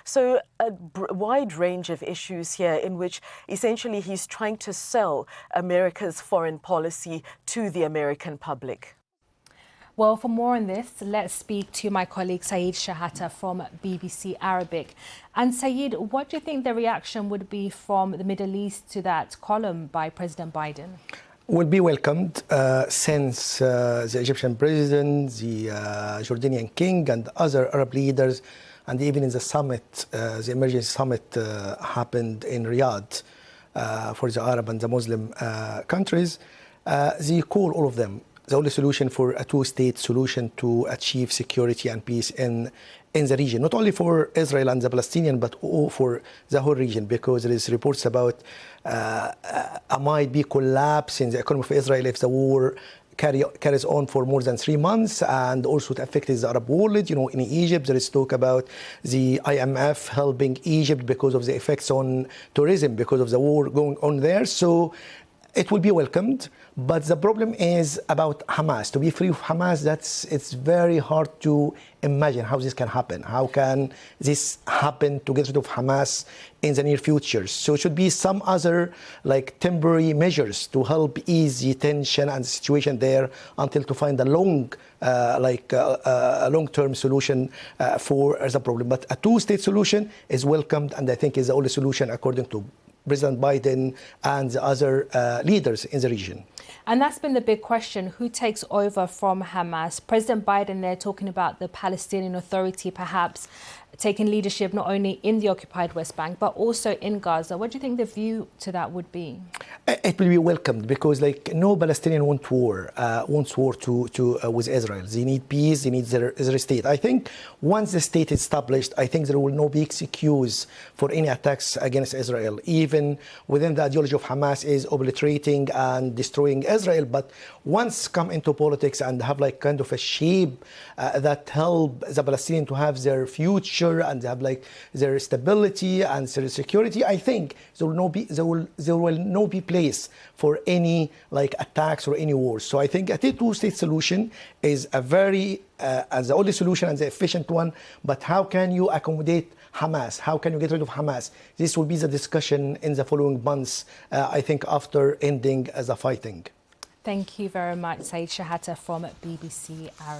So a wide range of issues here in which essentially he's trying to sell America's foreign policy to the American public. Well, for more on this, let's speak to my colleague Saeed Shehata from BBC Arabic. And Saeed, what do you think the reaction would be from the Middle East to that column by President Biden? Will be welcomed since the Egyptian president, the Jordanian king, and other Arab leaders, and even in the summit, the emergency summit happened in Riyadh for the Arab and the Muslim countries. They call all of them the only solution for a two-state solution to achieve security and peace in the region, not only for Israel and the Palestinian, but for the whole region, because there is reports about might be collapse in the economy of Israel if the war carries on for more than 3 months, and also it affects the Arab world. You know, in Egypt, there is talk about the IMF helping Egypt because of the effects on tourism, because of the war going on there. So it will be welcomed, but the problem is about Hamas. To be free of Hamas, it's very hard to imagine how this can happen. How can this happen to get rid of Hamas in the near future? So it should be some other like temporary measures to help ease the tension and the situation there until to find a long-term solution for the problem. But a two-state solution is welcomed, and I think is the only solution according to President Biden and the other leaders in the region. And that's been the big question. Who takes over from Hamas? President Biden, they're talking about the Palestinian Authority perhaps taking leadership not only in the occupied West Bank, but also in Gaza. What do you think the view to that would be? It will be welcomed because, like, no Palestinian wants war with Israel. They need peace. They need their state. I think once the state is established, I think there will no be excuse for any attacks against Israel. Even within the ideology of Hamas is obliterating and destroying Israel. But once come into politics and have like kind of a shape that help the Palestinians to have their future and they have like their stability and their security, I think there will not be place for any like attacks or any wars. So I think a two-state solution is a very as the only solution and the efficient one. But how can you accommodate Hamas? How can you get rid of Hamas? This will be the discussion in the following months, I think, after ending the fighting. Thank you very much, Saeed Shehata from BBC Arabic.